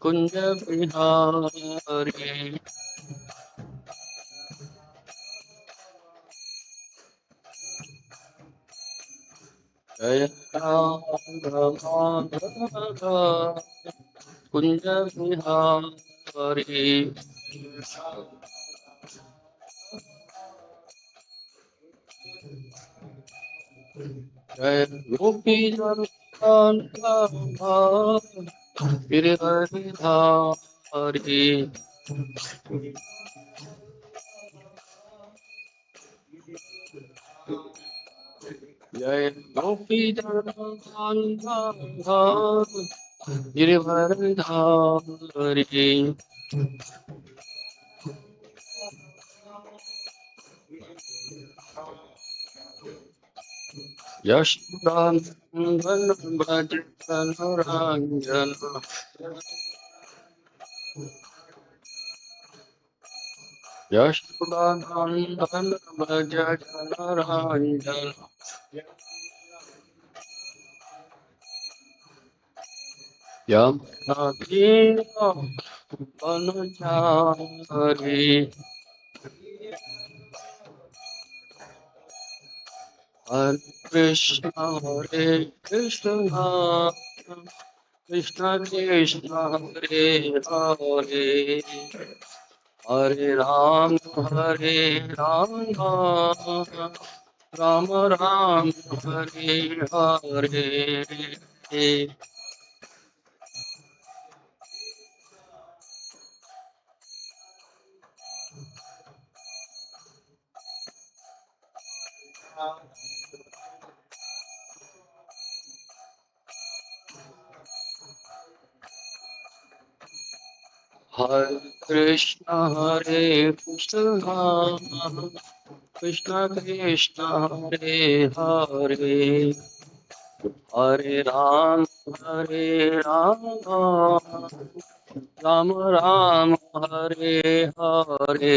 कुंज बिहारी जय राधा कुंज बिहारी जय गोपी जन गिरिधारी जय गोपी जन गिरिधारी यशोदानंदन व्रज जनरंजन यशोदानंदन व्रज जनरंजन यमुना वनचारी हरे कृष्ण कृष्ण कृष्ण हरे हरे हरे राम राम राम हरे हरे हरे कृष्ण कृष्ण कृष्ण हरे हरे हरे राम राम राम हरे हरे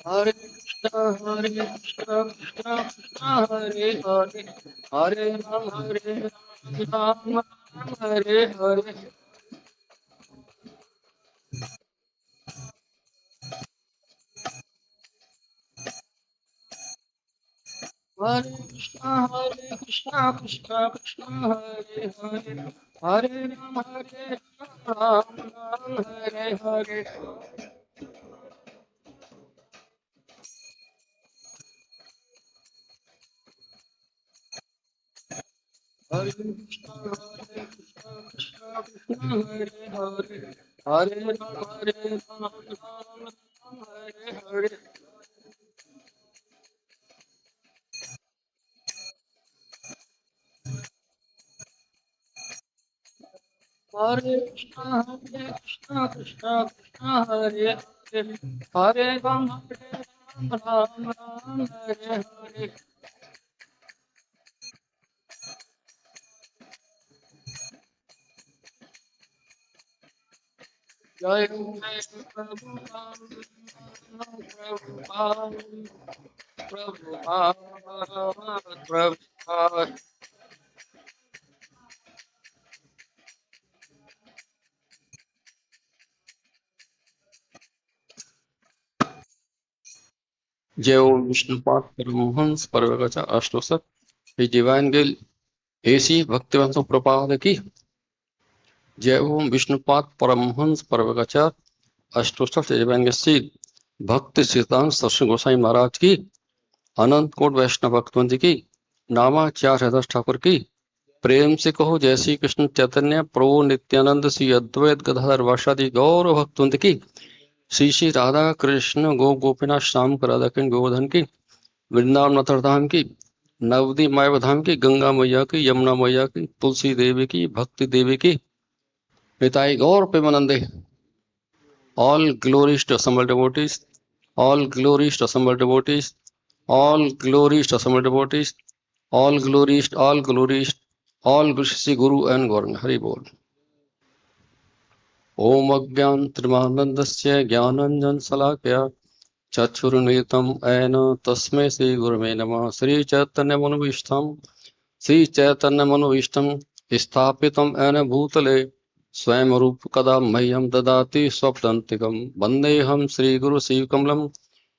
हरे कृष्ण कृष्ण कृष्ण हरे हरे हरे राम राम हरे हरे हरे कृष्ण कृष्ण कृष्ण हरे हरे हरे राम राम हरे हरे हरे कृष्ण कृष्ण कृष्ण हरे हरे हरे राम राम हरे हरे हरे कृष्ण कृष्ण कृष्ण हरे हरे हरे राम राम हरे हरे जय प्रभुपाद प्रभुपाद जय ओम Vishnupad Paramhans परवगचा अष्टोसत His Divine Will A.C. Bhaktivedanta Prabhupada की जय ओम विष्णुपाद परमहंस परवगचा अष्टोसत दिव्यांग श्री भक्ति सिद्धांत सरस्वती गोसाई महाराज की अनंत कोट वैष्णव भक्तवंत की नामाचार्य हृदय ठाकुर की प्रेम से कहो जय श्री कृष्ण चैतन्य प्रभु नित्यानंद श्री अद्वैत गदाधर वासादि गौर भक्तवंत की श्री श्री राधा कृष्ण गोपीनाथ श्याम राधा कृष्ण गोवर्धन की वृंदावन मथुरा की नवदीप माया धाम की गंगा मैया की यमुना मैया की तुलसी देवी की भक्ति देवी की निताई गौर प्रेमानंदे all glories to assembled devotees all glories to assembled devotees all glories to assembled devotees, all glories, all glories, all glories to Guru and Gauranga. Hari Bol. Om Agyan Trimanandasya Jnananjan Salakya Chachurunitam Aena Tasme Sri Gurme Namah. Sri Chaitanya Manavishtam Sri Chaitanya Manavishtam Sthapitam Aena Bhutale Swayam Rup Kada Mayam Dadati Swaptantikam Vandeham Sri Guru Sivkamlam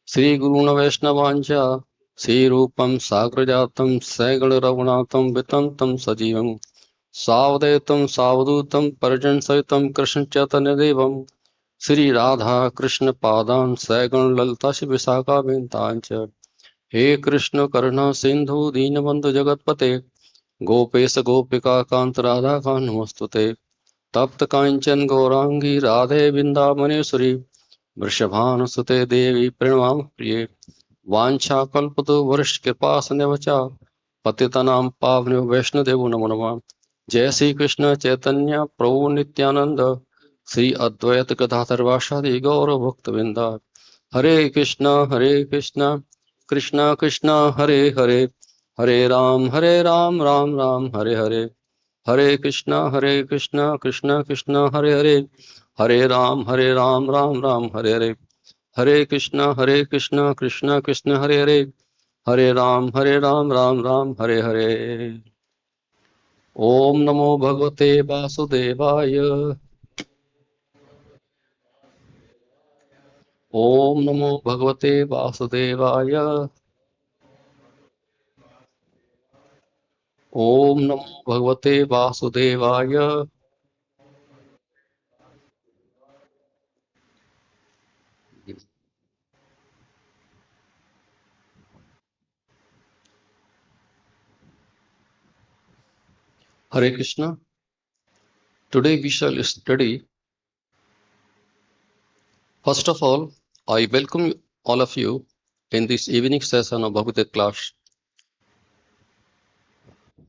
Sri Guruna Vaishnavanja Sri Rupam Sagrajatam Sagal Raghunatam Vitantam Sajivam Savadaitam Savadutam Parajan Saitam Krishna Chaitanya Devam Sri Radha Krishna Padan Sagan Lalita Visakha Vintancha He Krishna Karna Sindhu Deenabandhu Jagatpate Gopes Gopika Kant Radha Kanmastute Tapta Kanchan Gaurangi Radhe Vindhamani वृषभानुसुते देवी प्रणमामि प्रिये वाञ्छाकल्पतो वर्षकृपासनेवच पतितनां पावनेभ्यो वैष्णोदेवो नमो नमः। जय श्री कृष्ण चैतन्य प्रभु नित्यानंद श्री अद्वैत गदाधर वासादि गौर भक्तवृंद। हरे कृष्ण कृष्ण कृष्ण हरे हरे हरे राम राम राम हरे हरे। हरे कृष्ण कृष्ण कृष्ण हरे हरे हरे राम राम राम हरे हरे। हरे कृष्ण कृष्ण कृष्ण हरे हरे हरे राम राम राम हरे हरे। ओम नमो भगवते वासुदेवाय ओम नमो भगवते वासुदेवाय ओम नमो भगवते वासुदेवाय। हरे Krishna. Today we shall study. First of all, I welcome all of you in this evening session of Bhagavad class.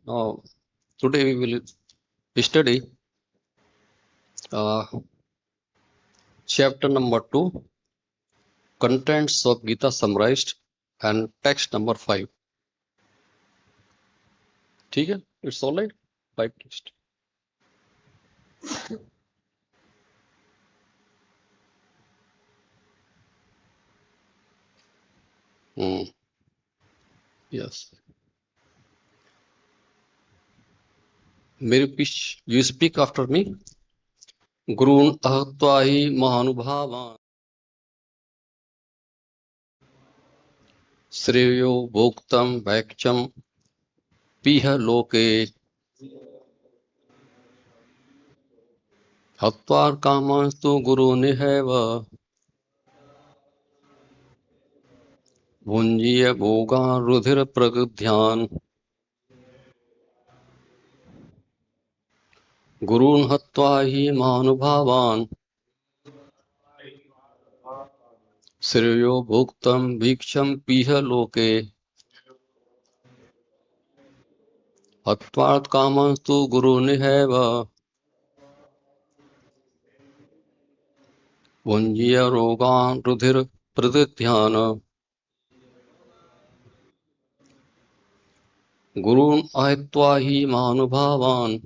Now, today we will study chapter number 2, contents of Gita summarized, and text number 5. ठीक है? It's all right. 5 text. Yes. You speak after me. Gurun ahatva hi mahanubhavan Shreyo bhoktam vaikcham piha loke hatvar kamastu guru niheva भुंजीय भोगा रुधिर प्रगध्यान गुरून् हत्वा हि महानुभावान् श्रेयो भोक्तम् भीक्षम् पीह लोके हत्वात् कामस्तु गुरुनिहैव भुंजीय रोगान् रुधिर प्रदध्यान गुरून् अहित्वा हि महानुभावान्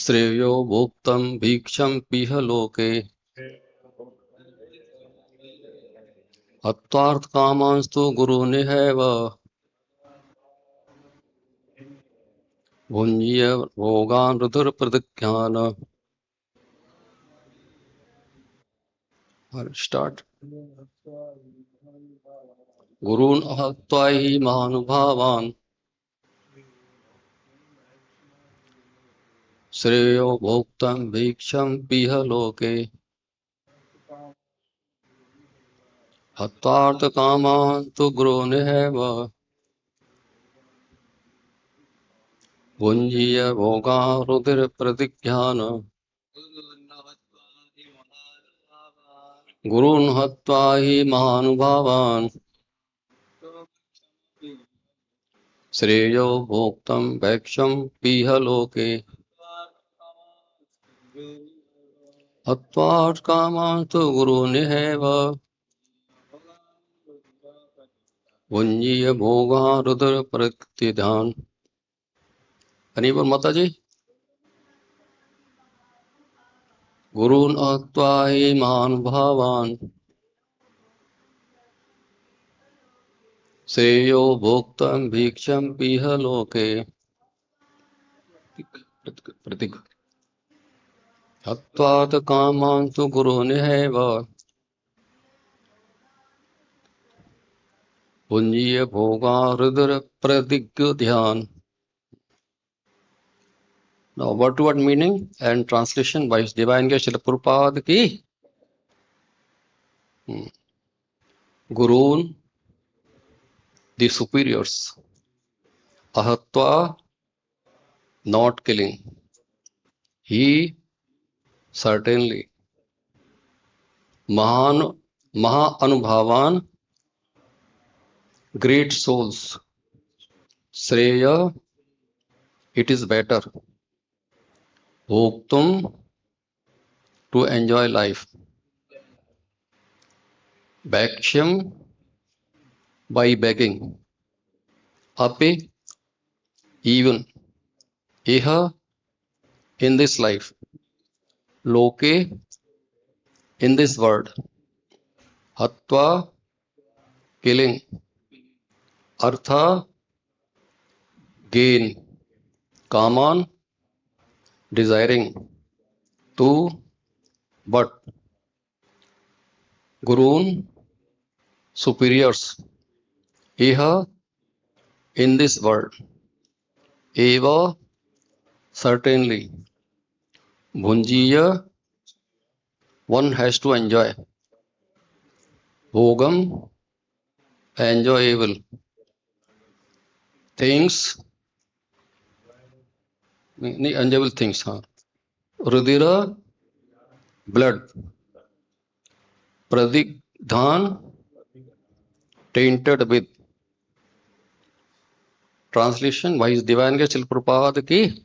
श्रेयो भोक्तम् भीक्षम् पीह लोके हत्वात् कामस्तु गुरुनिहैव भुंजीय रोगान् रुधिर प्रदध्यान। Start. गुरून् अहत्वा हि महानुभावान् श्रेयो भोक्तम् भीक्षम् पीह लोके हत्वार्थ कामान् तु गुरोनिहैव भुञ्जीय भोगा रुधिर प्रतिज्ञान गुरून् हत्वा हि महानुभावान् श्रेयो भोक्तम् भैक्षम् पीह लोके हत्वार्थ कामान् तु गुरोनिहैव Punjiya bhoga rudra pratidhan. Anybody Mataji? Gurun atva iman bhavan. Seyo bhoktam bhiksham piha loke. Pratik. Hatvat kamantu guru niheva. Punjiya bhoga rudra pradigyan. Now, what meaning and translation by His Divine Grace Srila Prabhupada ki? Gurun, the superiors. Ahatva, not killing. He, certainly. Maha Anubhavan, great souls. Sreya, it is better. Bhoktum, to enjoy life. Bhaksham, by begging. Api, even. Iha, in this life. Loke, in this world. Hatva, killing. Artha, gain. Kaman, desiring. Tu, but. Gurun, superiors. Iha, in this world. Eva, certainly. Bhunjiya, one has to enjoy. Bhogam, enjoyable. Things, enjoyable things. Rudira, blood. Pradigdhan, tainted with. Translation by His Divine Grace Srila Prabhupada ki,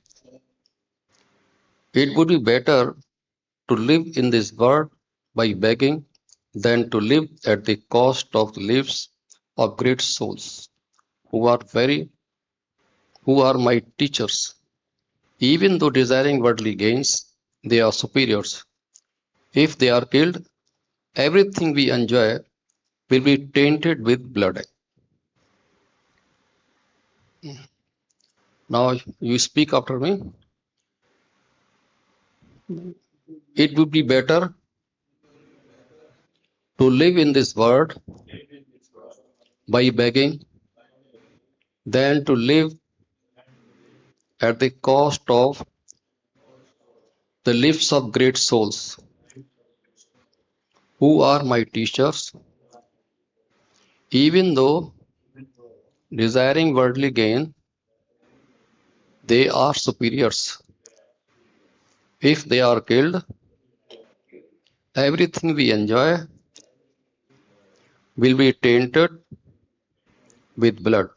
it would be better to live in this world by begging than to live at the cost of the lives of great souls who are my teachers. Even though desiring worldly gains, they are superiors. If they are killed, everything we enjoy will be tainted with blood. Now you speak after me. It would be better to live in this world by begging than to live at the cost of the lives of great souls who are my teachers. Even though desiring worldly gain, they are superiors. If they are killed, everything we enjoy will be tainted with blood.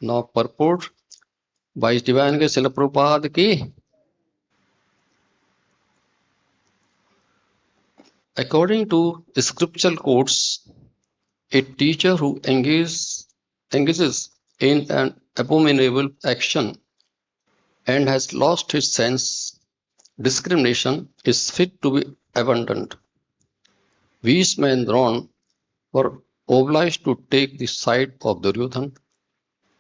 Now purport by His Divine Grace Srila Prabhupada ki, according to scriptural quotes, a teacher who engages in an abominable action and has lost his sense discrimination is fit to be abandoned. Bhishma and Drona were obliged to take the side of Duryodhana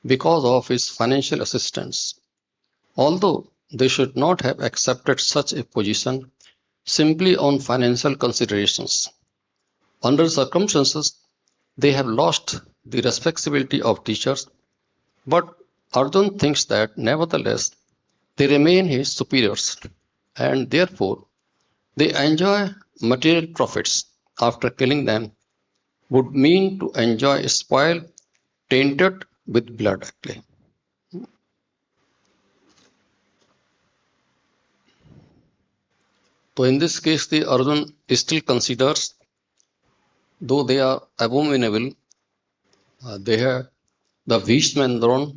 because of his financial assistance. Although they should not have accepted such a position simply on financial considerations. Under circumstances, they have lost the respectability of teachers, but Arjuna thinks that nevertheless they remain his superiors, and therefore they enjoy material profits after killing them would mean to enjoy a spoil tainted with blood actually. So in this case, the Arjuna still considers, though they are abominable, they have the Bhishma and Drona,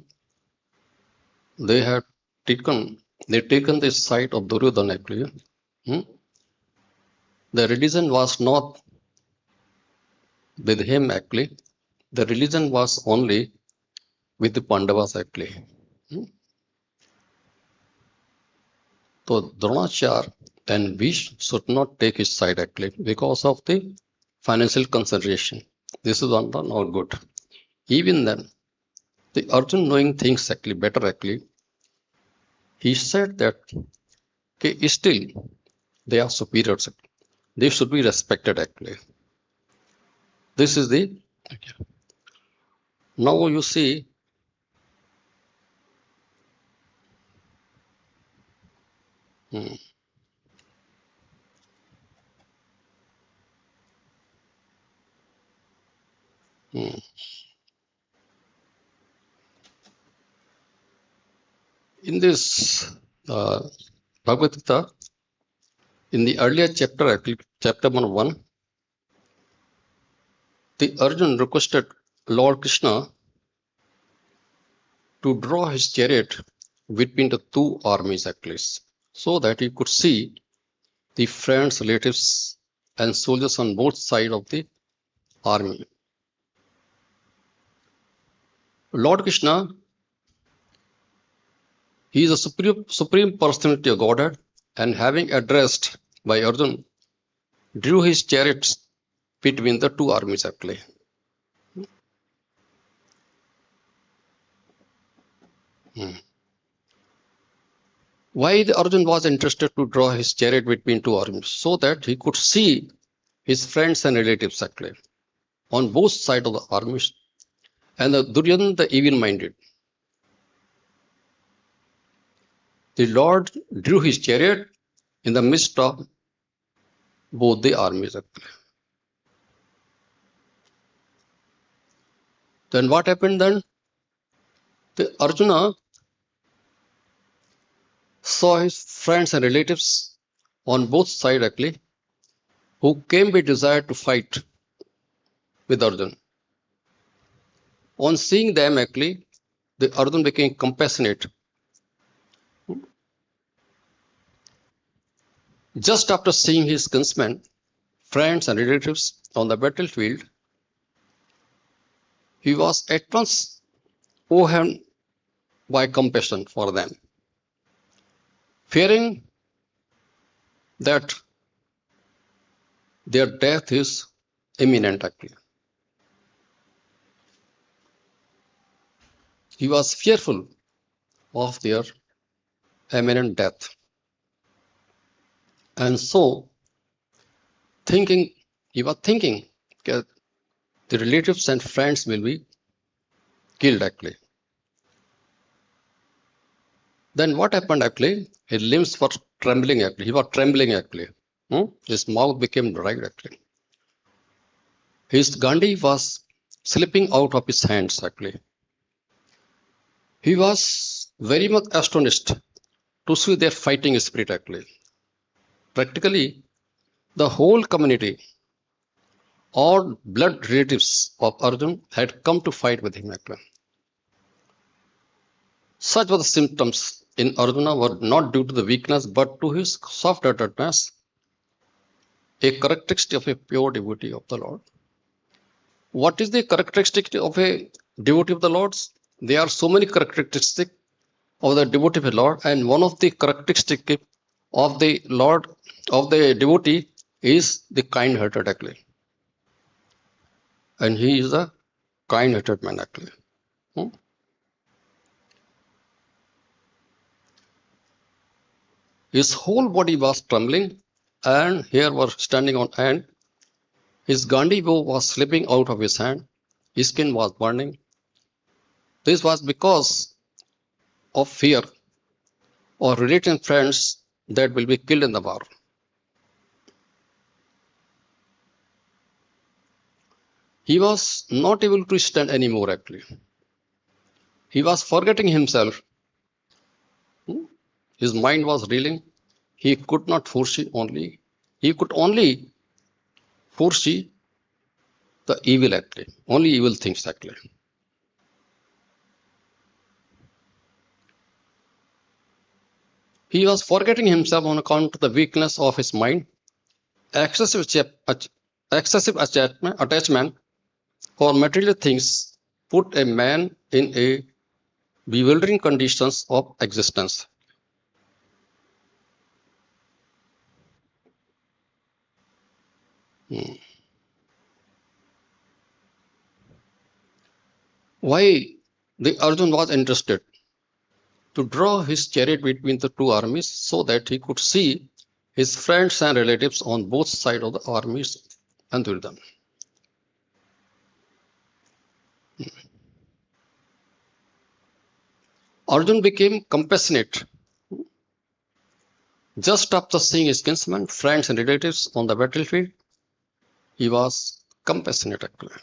they have taken the side of Duryodhana actually. The religion was not with him actually. The religion was only with the Pandavas actually. So Dronachar and Bhishma should not take his side actually because of the financial consideration. This is not good. Even then, the Arjun knowing things actually better actually, he said that okay, still they are superiors. They should be respected actually. This is the now you see in this Bhagavad-Gita, in the earlier chapter, actually, chapter number 1, the Arjun requested Lord Krishna to draw his chariot between the two armies actually, so that he could see the friends, relatives, and soldiers on both sides of the army. Lord Krishna, he is a supreme personality of Godhead, and having addressed by Arjun, drew his chariots between the two armies actually. Why the Arjun was interested to draw his chariot between two armies? So that he could see his friends and relatives actually on both sides of the armies, and the Duryodhana, the evil-minded. The Lord drew his chariot in the midst of both the armies actually. Then what happened then? The Arjuna saw his friends and relatives on both sides actually, who came with desire to fight with Arjun. On seeing them actually, the Arjun became compassionate. Just after seeing his kinsmen, friends and relatives on the battlefield, he was at once overwhelmed by compassion for them, fearing that their death is imminent actually. He was fearful of their imminent death. And so, he was thinking that the relatives and friends will be killed actually. Then what happened actually? His limbs were trembling actually. He was trembling actually. His mouth became dry actually. His Gandhi was slipping out of his hands actually. He was very much astonished to see their fighting spirit actually. Practically, the whole community, all blood relatives of Arjun had come to fight with him actually. Such were the symptoms in Arjuna were not due to the weakness but to his soft-heartedness, a characteristic of a pure devotee of the Lord. What is the characteristic of a devotee of the Lord? There are so many characteristics of the devotee of the Lord, and one of the characteristics of the Lord, of the devotee, is the kind-hearted actually. And he is a kind-hearted man actually. His whole body was trembling, and hair was standing on end. His Gandhi bow was slipping out of his hand. His skin was burning. This was because of fear or relatives and friends that will be killed in the war. He was not able to stand anymore actually. He was forgetting himself. His mind was reeling. He could not foresee only. He could only foresee the evil actually. Only evil things actually. He was forgetting himself on account of the weakness of his mind, excessive attachment, For material things put a man in a bewildering conditions of existence. Why the Arjun was interested? To draw his chariot between the two armies so that he could see his friends and relatives on both sides of the armies and with them. Arjun became compassionate just after seeing his kinsmen, friends, and relatives on the battlefield. He was compassionate actually.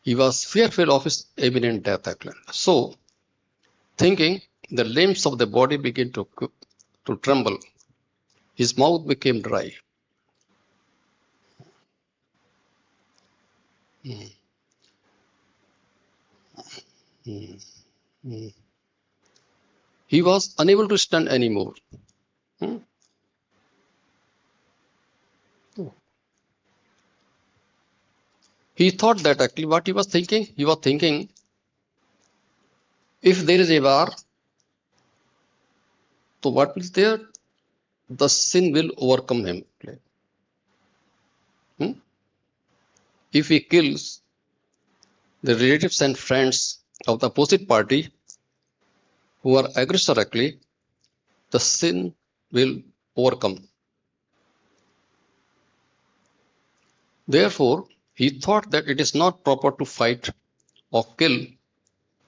He was fearful of his imminent death actually. So, thinking, the limbs of the body began to tremble. His mouth became dry. Mm, mm, mm. He was unable to stand anymore. Hmm? He thought that actually what he was thinking, if there is a war, so what is there? The sin will overcome him. Hmm? If he kills the relatives and friends of the opposite party who are aggressor, actually, the sin will overcome. Therefore, he thought that it is not proper to fight or kill.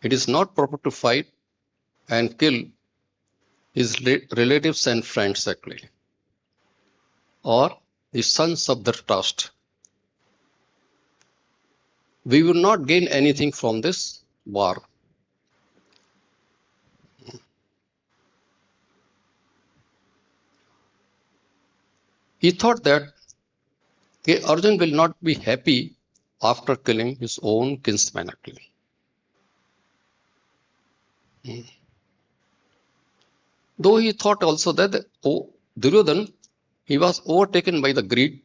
It is not proper to fight and kill his relatives and friends, actually, or the sons of Dhritarashtra. We will not gain anything from this war. He thought that Arjun will not be happy after killing his own kinsman, actually. Though he thought also that Duryodhan, he was overtaken by the greed,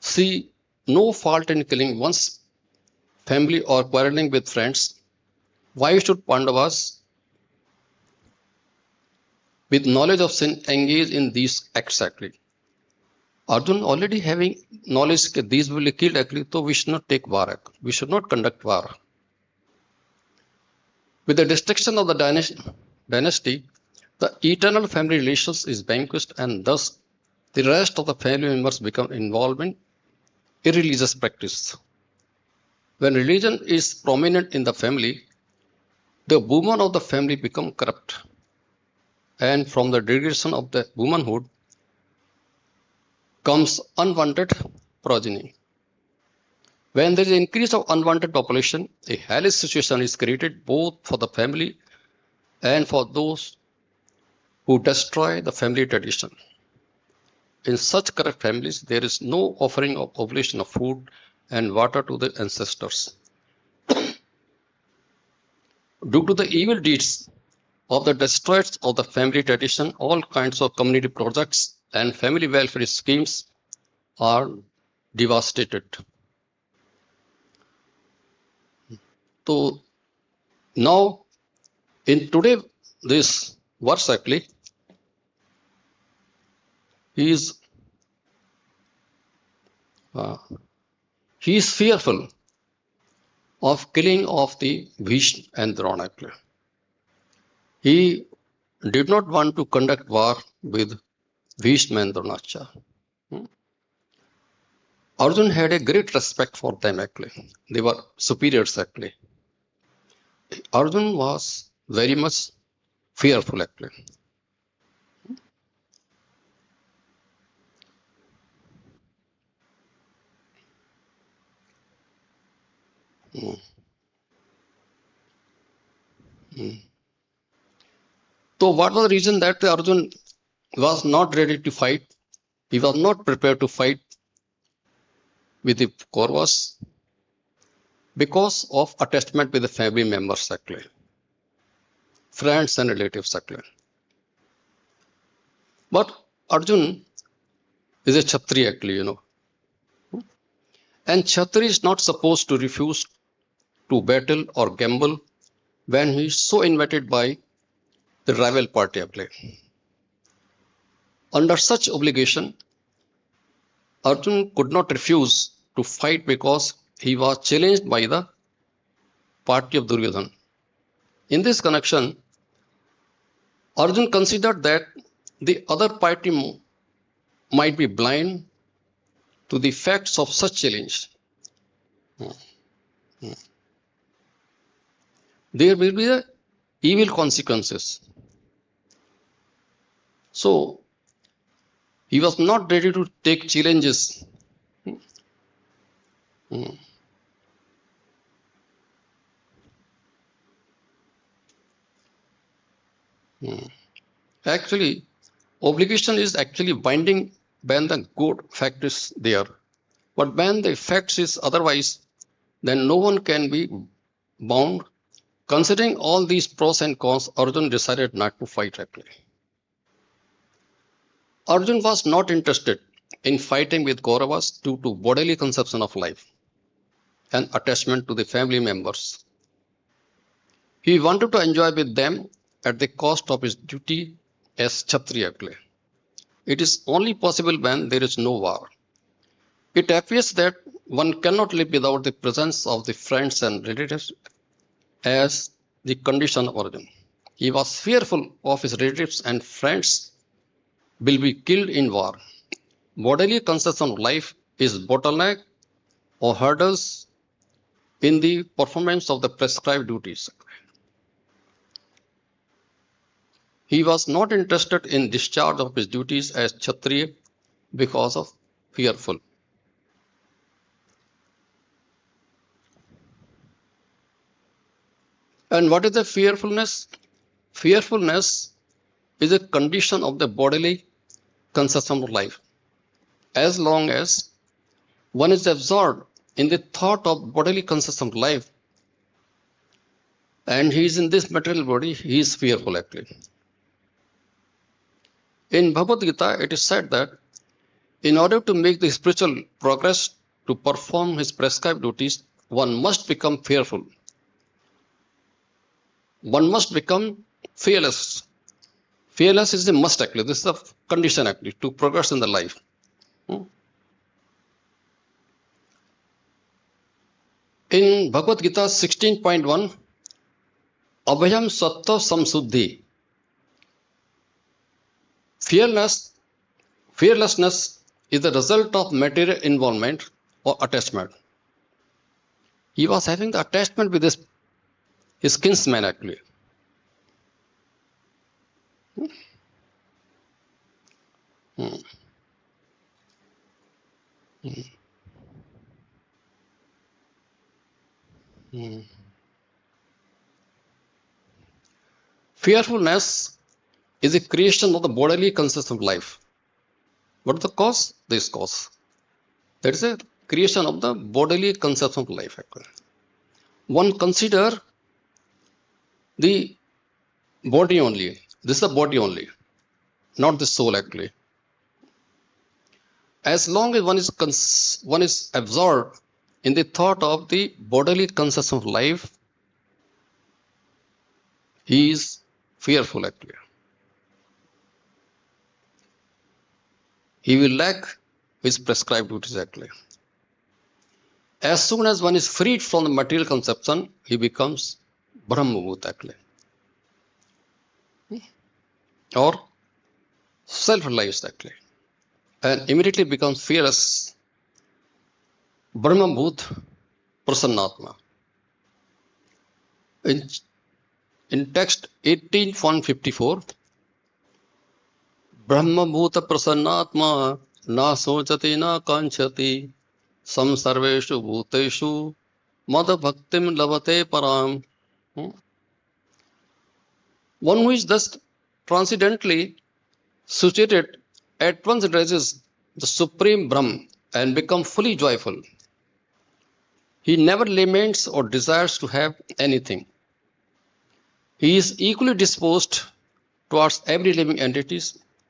see no fault in killing one's family or quarreling with friends. Why should Pandavas, with knowledge of sin, engage in these acts actually? Arjun already having knowledge that these will be killed actually, so we should not take war. We should not conduct war. With the destruction of the dynasty, the eternal family relations is vanquished, and thus the rest of the family members become involved in irreligious practice. When religion is prominent in the family, the women of the family become corrupt, and from the degradation of the womanhood comes unwanted progeny. When there is an increase of unwanted population, a hellish situation is created both for the family and for those who destroy the family tradition. In such corrupt families, there is no offering of oblation of food and water to the ancestors. Due to the evil deeds of the destroyers of the family tradition, all kinds of community projects and family welfare schemes are devastated. So now in today this verse actually, he is fearful of killing of the Bhishma and Drona. He did not want to conduct war with Bhishma and Dronacharya. Arjun had a great respect for them actually. They were superiors actually. Arjun was very much fearful actually. So what was the reason that Arjun was not ready to fight? He was not prepared to fight with the Kauravas because of attachment with the family members actually, friends and relatives actually. But Arjun is a Kshatriya actually, And Kshatriya is not supposed to refuse to battle or gamble when he is so invited by the rival party actually. Under such obligation, Arjun could not refuse to fight because he was challenged by the party of Duryodhana. In this connection, Arjun considered that the other party might be blind to the facts of such challenge. There will be evil consequences. So, he was not ready to take challenges. Actually, obligation is actually binding when the good fact is there. But when the fact is otherwise, then no one can be bound. Considering all these pros and cons, Arjun decided not to fight actually. Arjun was not interested in fighting with Kauravas due to bodily conception of life and attachment to the family members. He wanted to enjoy with them at the cost of his duty as Kshatriya actually. It is only possible when there is no war. It appears that one cannot live without the presence of the friends and relatives as the condition of Arjun. He was fearful of his relatives and friends will be killed in war. Bodily conception of life is bottleneck or hurdles in the performance of the prescribed duties. He was not interested in discharge of his duties as Kshatriya because of fearful. And what is the fearfulness? Fearfulness is a condition of the bodily conception of life. As long as one is absorbed in the thought of bodily conception of life and he is in this material body, he is fearful actually. In Bhagavad-Gita, it is said that in order to make the spiritual progress to perform his prescribed duties, one must become fearful. One must become fearless. Fearless is a must actually. This is a condition actually to progress in the life. In Bhagavad-Gita 16.1, Abhayam Sattva Samsuddhi. Fearlessness is the result of material involvement or attachment. He was having the attachment with his kinsman actually. Fearfulness is a creation of the bodily conception of life. What is the cause? This cause. That is a creation of the bodily conception of life. One consider the body only. This is the body only, not the soul actually. As long as one is absorbed in the thought of the bodily conception of life, he is fearful actually. He will lack his prescribed duties actually. As soon as one is freed from the material conception, he becomes Brahma-bhut actually. Or self-realized actually. And immediately becomes fearless. Brahma-bhut Prasannatma. In text 18.154, Brahma-bhuta Prasannatma na sojati na kanchati samsarveshu bhuteshu mada bhaktim lavate param. One who is thus transcendently situated at once addresses the Supreme Brahm and becomes fully joyful. He never laments or desires to have anything. He is equally disposed towards every living entity.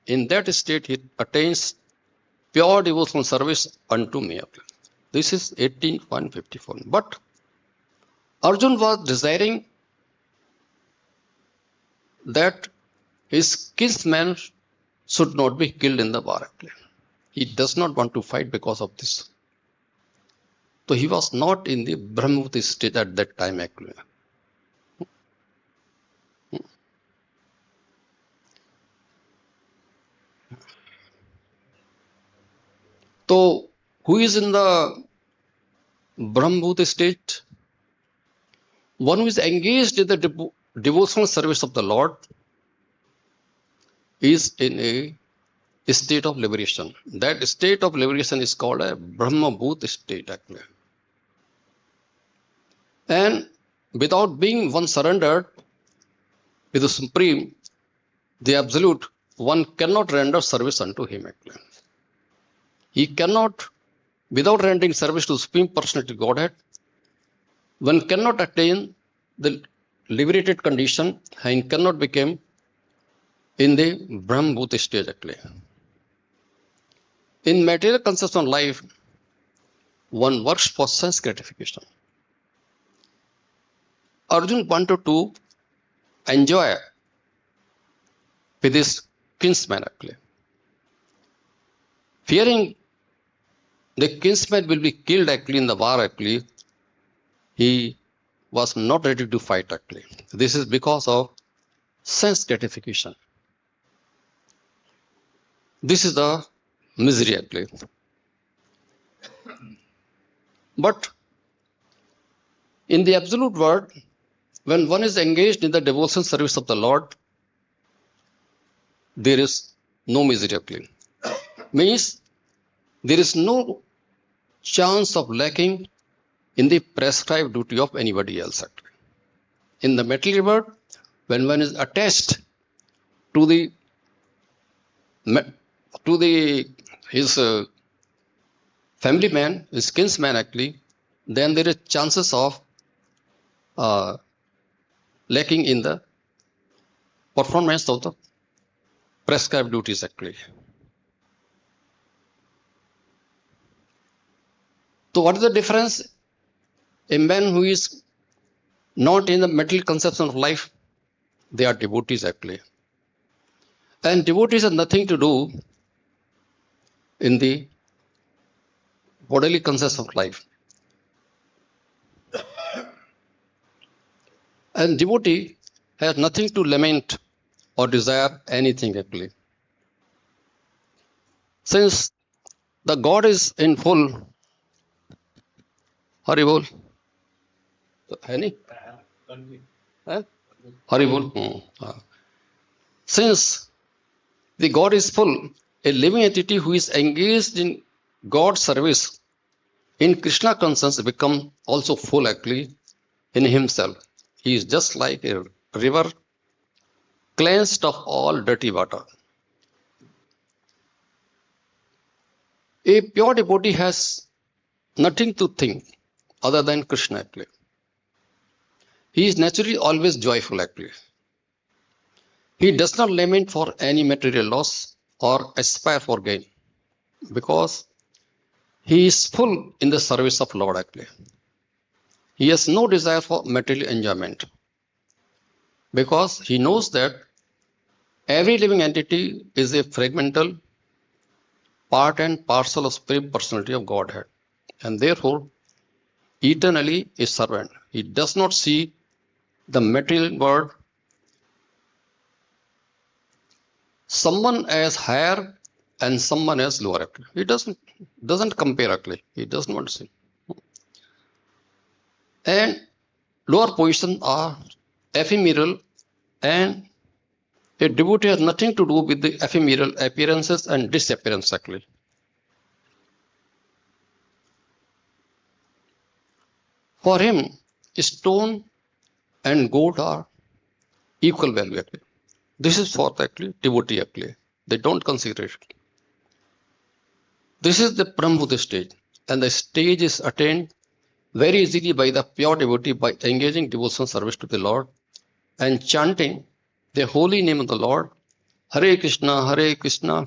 In that state, he attains pure devotional service unto me. This is 18.54. But Arjun was desiring that his kinsman should not be killed in the war. He does not want to fight because of this. So he was not in the Brahmavati state at that time actually. So who is in the Brahmavati state? One who is engaged in the devotional service of the Lord is in a state of liberation. That state of liberation is called a Brahmabhuta state actually. And without being one surrendered with the Supreme, the Absolute, one cannot render service unto him actually. He cannot, without rendering service to Supreme Personality Godhead, one cannot attain the liberated condition and cannot become in the Brahmabhuta stage actually. In material conception of life, one works for sense gratification. Arjun wanted to enjoy with his kinsman actually. Fearing the kinsman will be killed actually in the war actually, he was not ready to fight actually. This is because of sense gratification. This is the misery actually. But in the absolute world, when one is engaged in the devotional service of the Lord, there is no misery actually. Means there is no chance of lacking in the prescribed duty of anybody else actually. In the material world, when one is attached to his family man, his kinsman actually, then there is chances of lacking in the performance of the prescribed duties actually. So what is the difference? A man who is not in the material conception of life, they are devotees actually. And devotees have nothing to do in the bodily conception of life. And devotee has nothing to lament or desire anything actually. Since the God is in full, Hari Bol. है नहीं? Hari Bol. Since the God is full, a living entity who is engaged in God's service in Krishna consciousness become also full actually in himself. He is just like a river cleansed of all dirty water. A pure devotee has nothing to think other than Krishna actually. He is naturally always joyful actually. He does not lament for any material loss or aspire for gain because he is full in the service of Lord actually. He has no desire for material enjoyment because he knows that every living entity is a fragmental part and parcel of Supreme Personality of Godhead and therefore eternally a servant. He does not see the material world someone as higher and someone as lower actually. He doesn't compare actually. He does not see. And lower positions are ephemeral and a devotee has nothing to do with the ephemeral appearances and disappearance actually. For him, stone and gold are equal value actually. This is for actually devotee actually. They don't consider it. This is the Brahmabhuta stage and the stage is attained very easily by the pure devotee by engaging devotional service to the Lord and chanting the holy name of the Lord, Hare Krishna,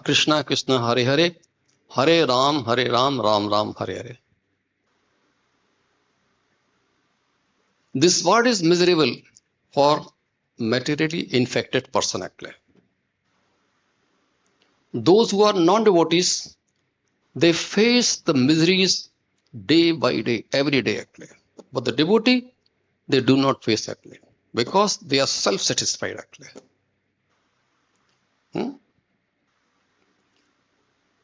Krishna Krishna, Hare Hare, Hare Ram, Ram Ram, Hare Hare. This word is miserable for materially infected person actually. Those who are non-devotees, they face the miseries day by day, every day actually. But the devotee, they do not face actually, because they are self-satisfied actually.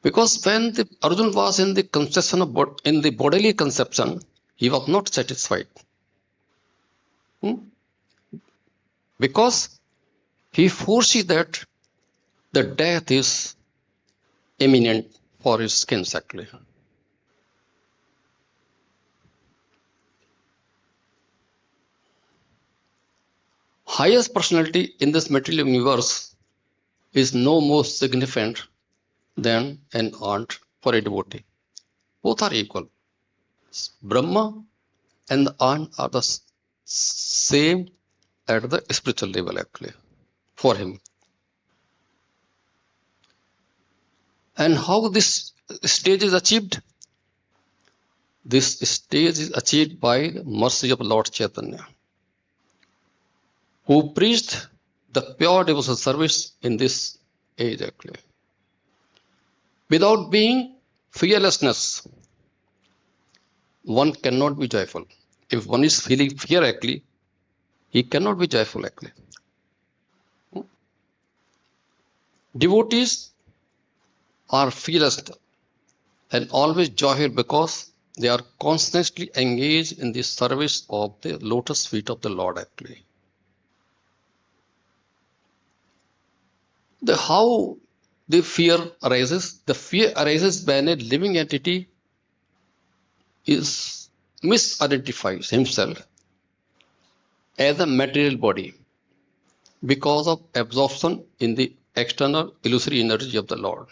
Because when the Arjuna was in the conception of in the bodily conception, he was not satisfied. Because he foresees that the death is imminent for his skins actually. Highest personality in this material universe is no more significant than an ant for a devotee. Both are equal. Brahma and the ant are the same at the spiritual level actually for him. And how this stage is achieved? This stage is achieved by the mercy of Lord Chaitanya, who preached the pure devotional service in this age actually. Without being fearlessness, one cannot be joyful. If one is feeling fear actually, he cannot be joyful actually. Devotees are fearless and always joyful because they are constantly engaged in the service of the lotus feet of the Lord actually. How the fear arises? The fear arises when a living entity misidentifies himself as a material body because of absorption in the external illusory energy of the Lord.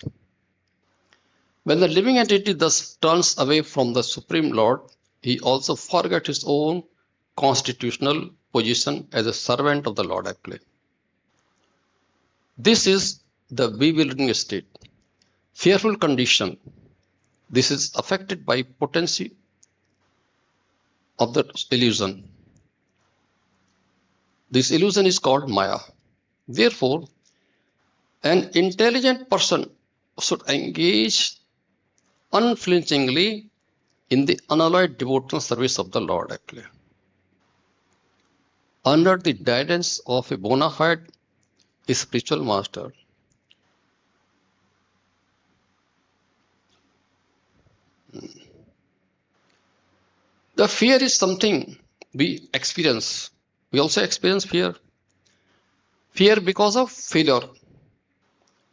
When the living entity thus turns away from the Supreme Lord, he also forgets his own constitutional position as a servant of the Lord actually. This is the bewildering state, fearful condition. This is affected by potency of the illusion. This illusion is called Maya. Therefore, an intelligent person should engage unflinchingly in the unalloyed devotional service of the Lord actually, under the guidance of a bona fide spiritual master. The fear is something we experience. We also experience fear. Fear because of failure,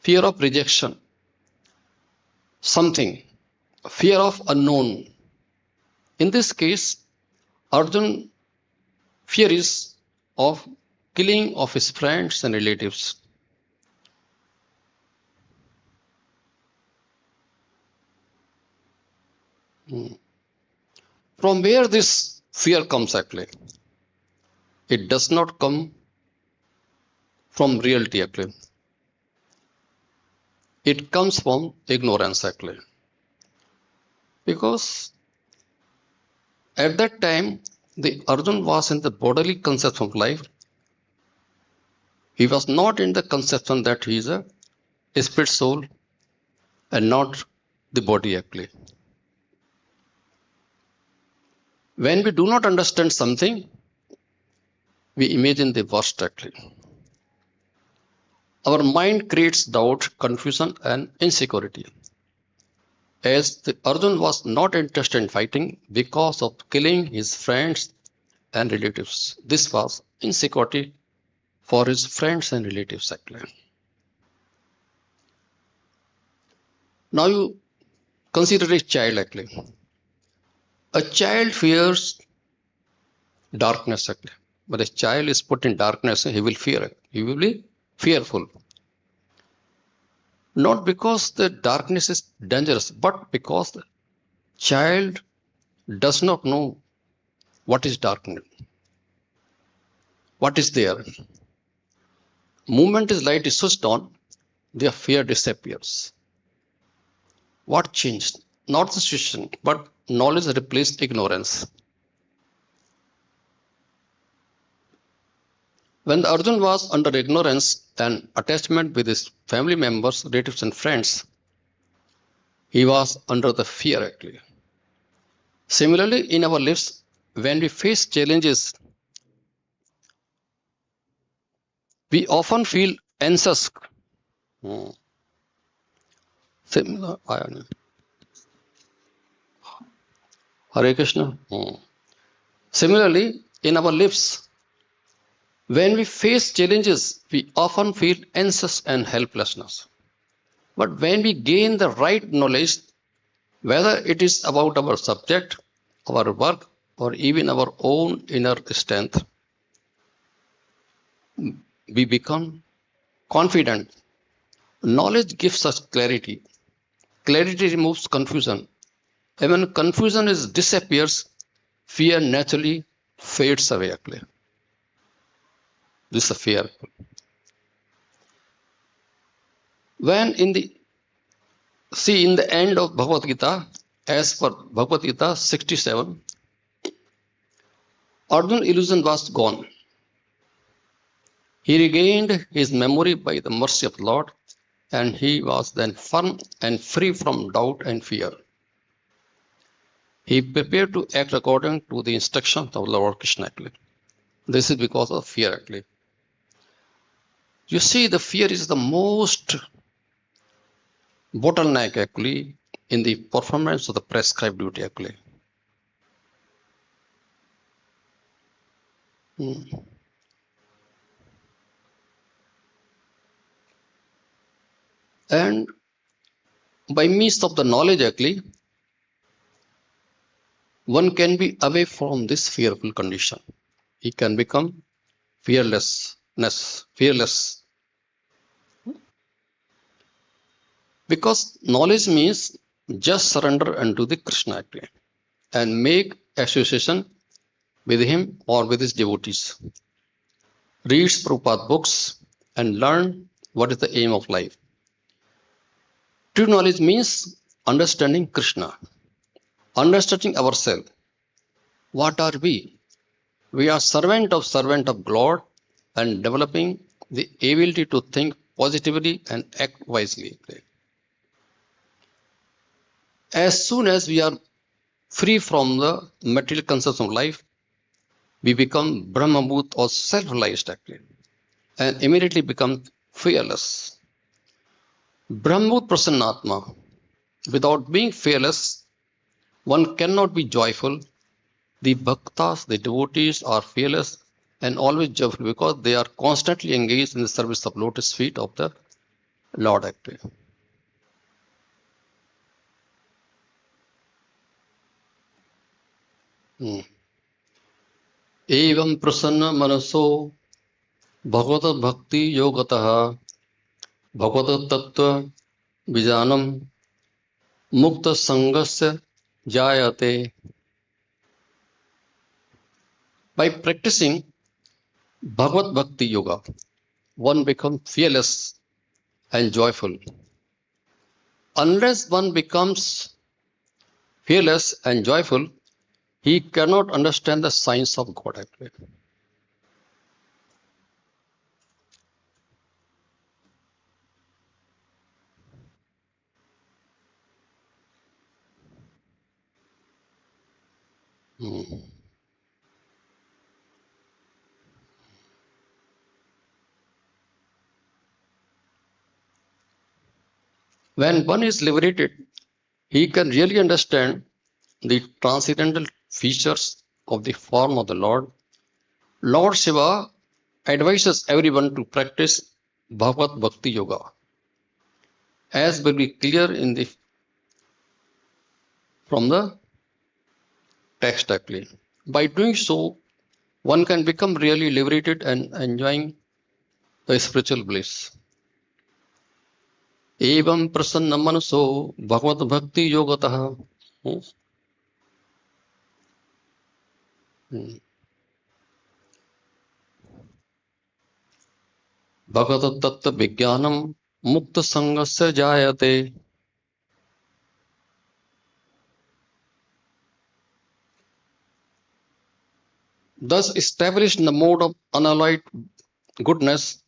fear of rejection, something, fear of unknown. In this case, Arjun fear is of killing of his friends and relatives. From where this fear comes actually? It does not come from reality actually. It comes from ignorance actually. Because at that time, the Arjun was in the bodily conception of life. He was not in the conception that he is a spirit soul and not the body actually. When we do not understand something, we imagine the worst actually. Our mind creates doubt, confusion and insecurity. As the Arjun was not interested in fighting because of killing his friends and relatives. This was insecurity for his friends and relatives actually. Now you consider a child actually. A child fears darkness actually. When a child is put in darkness, he will fear. He will be fearful. Not because the darkness is dangerous, but because the child does not know what is darkness. What is there? Moment is light is switched on, their fear disappears. What changed? Not the situation, but knowledge replaced ignorance. When Arjun was under ignorance and attachment with his family members, relatives, and friends, he was under the fear actually. Similarly, in our lives, when we face challenges, we often feel anxious. Similar, Hare Krishna. Similarly, in our lives, when we face challenges, we often feel anxious and helplessness. But when we gain the right knowledge, whether it is about our subject, our work, or even our own inner strength, we become confident. Knowledge gives us clarity. Clarity removes confusion. And when confusion disappears, fear naturally fades away. This is a fear. When in the end of Bhagavad-Gita, as per Bhagavad-Gita 67, Arjun's illusion was gone. He regained his memory by the mercy of the Lord, and he was then firm and free from doubt and fear. He prepared to act according to the instructions of Lord Krishna. This is because of fear. You see, the fear is the most bottleneck in the performance of the prescribed duty. And by means of the knowledge, one can be away from this fearful condition. He can become fearless. Because knowledge means just surrender unto the Krishna and make association with him or with his devotees. Reads Prabhupada books and learn what is the aim of life. True knowledge means understanding Krishna, understanding ourselves. What are we? We are servant of God and developing the ability to think positively and act wisely. As soon as we are free from the material concepts of life, we become Brahmabhut or self-realized and immediately become fearless. Brahmabhut Prasannatma. Without being fearless, one cannot be joyful. The bhaktas, the devotees are fearless and always joyful because they are constantly engaged in the service of lotus feet of the Lord. Evam prasanna manaso bhagavad bhakti yogataha bhagavad tattva vijanam mukta sangasya jayate. By practicing Bhagavad Bhakti Yoga, one becomes fearless and joyful. Unless one becomes fearless and joyful, he cannot understand the science of God. When one is liberated, he can really understand the transcendental features of the form of the Lord. Lord Shiva advises everyone to practice Bhagavad Bhakti Yoga, as will be clear from the text. By doing so, one can become really liberated and enjoying the spiritual bliss. Evam prasanna manaso Bhagavad Bhakti Yogataha. Bhagavad Tattva Vijnanam Mukta Sangasya Jayate. thus established in the mode of unalloyed goodness,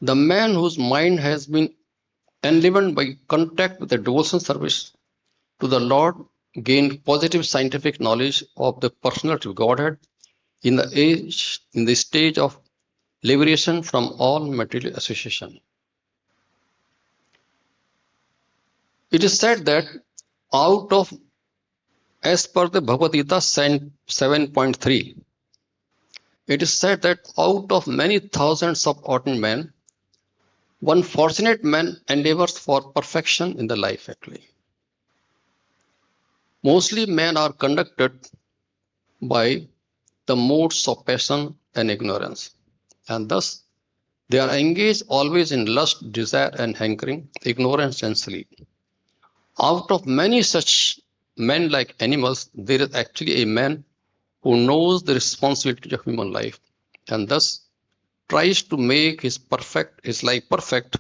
the man whose mind has been enlivened by contact with the devotional service to the Lord gained positive scientific knowledge of the personality of Godhead in the stage of liberation from all material association. It is said that as per the Bhagavad-Gita 7.3, it is said that out of many thousands of ordinary men, one fortunate man endeavors for perfection in the life actually. Mostly men are conducted by the modes of passion and ignorance, and thus they are engaged always in lust, desire and hankering, ignorance and sleep. Out of many such men like animals, there is actually a man who knows the responsibility of human life and thus tries to make his life perfect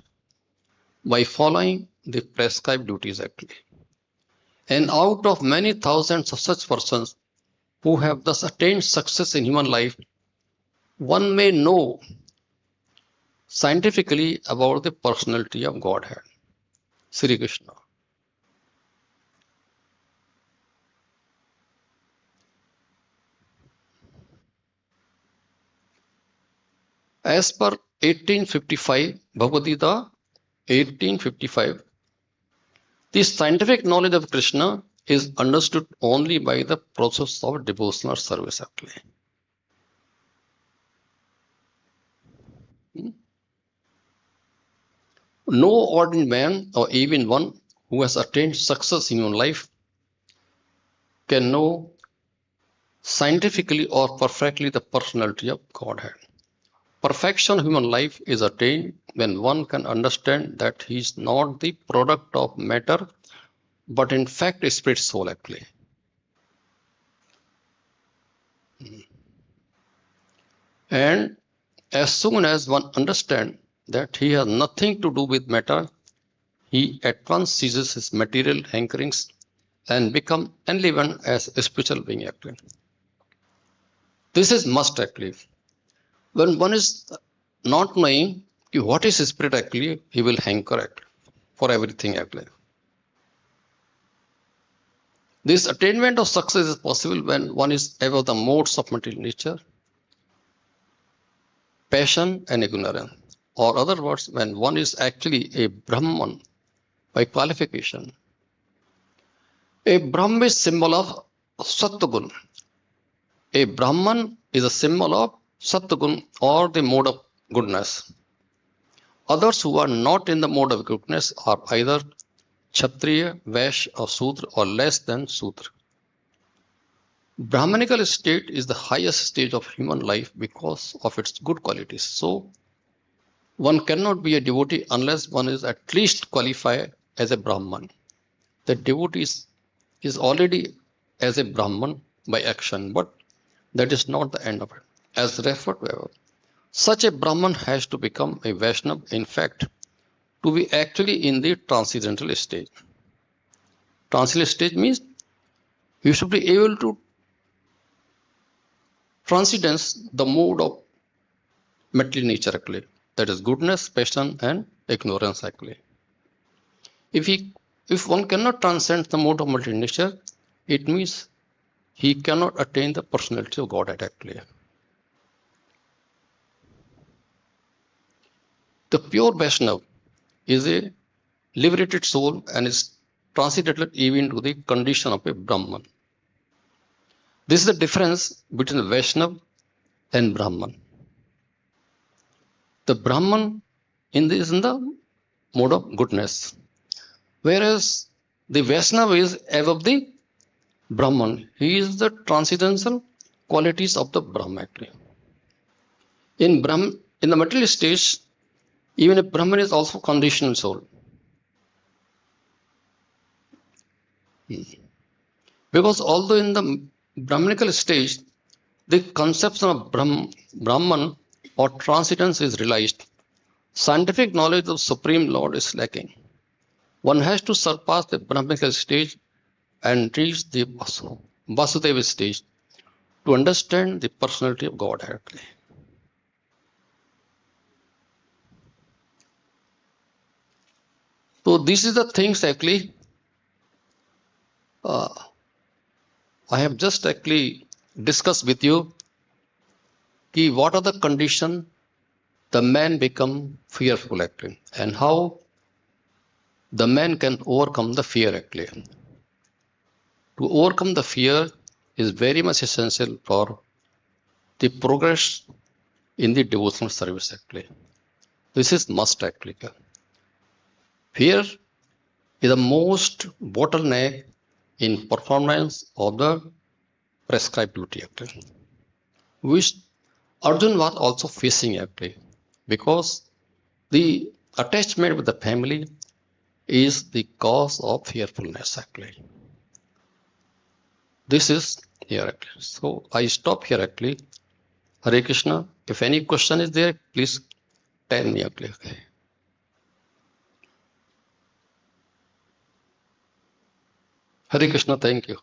by following the prescribed duties actually. And out of many thousands of such persons who have thus attained success in human life, one may know scientifically about the personality of Godhead, Sri Krishna. As per 1855, Bhagavad-Gita 1855, the scientific knowledge of Krishna is understood only by the process of devotional service actually. No ordinary man or even one who has attained success in human life can know scientifically or perfectly the personality of Godhead. Perfection of human life is attained when one can understand that he is not the product of matter, but in fact a spirit soul actually. And as soon as one understands that he has nothing to do with matter, he at once ceases his material hankerings and becomes enlivened as a spiritual being actually. This is must actually. When one is not knowing what is spirit actually, he will hanker actually for everything actually. This attainment of success is possible when one is above the modes of material nature, passion and ignorance. Or other words, when one is actually a Brahman by qualification. A Brahman is symbol of Sattvagun. A Brahman is a symbol of Sattvagun or the mode of goodness. Others who are not in the mode of goodness are either Kshatriya, Vaishya or Sudra or less than Sudra. Brahmanical state is the highest stage of human life because of its good qualities. So, one cannot be a devotee unless one is at least qualified as a Brahman. The devotee is already as a Brahman by action, but that is not the end of it. As referred to above, such a Brahman has to become a Vaishnava, in fact, to be actually in the transcendental stage. Transcendental stage means you should be able to transcendence the mode of material nature actually. That is goodness, passion and ignorance actually. If one cannot transcend the mode of material nature, it means he cannot attain the personality of Godhead actually. The pure Vaishnava is a liberated soul and is transcendental even to the condition of a Brahman. This is the difference between the Vaishnava and Brahman. The Brahman is in the mode of goodness, whereas the Vaishnava is above the Brahman. He is the transcendental qualities of the Brahman actually. In the material stage, even a Brahman is also conditional soul. Because although in the Brahmanical stage, the conception of Brahman or transcendence is realized, scientific knowledge of Supreme Lord is lacking. One has to surpass the Brahmanical stage and reach the Vasudeva stage to understand the personality of God actually. So this is the things actually I have just actually discussed with you. What are the conditions the man become fearful actually, and how the man can overcome the fear actually. To overcome the fear is very much essential for the progress in the devotional service actually. This is must actually. Fear is the most bottleneck in performance of the prescribed duty actually, which Arjun was also facing actually, because the attachment with the family is the cause of fearfulness actually. This is here actually. So I stop here actually. Hare Krishna. If any question is there, please tell me actually. Okay. Hare Krishna. Thank you.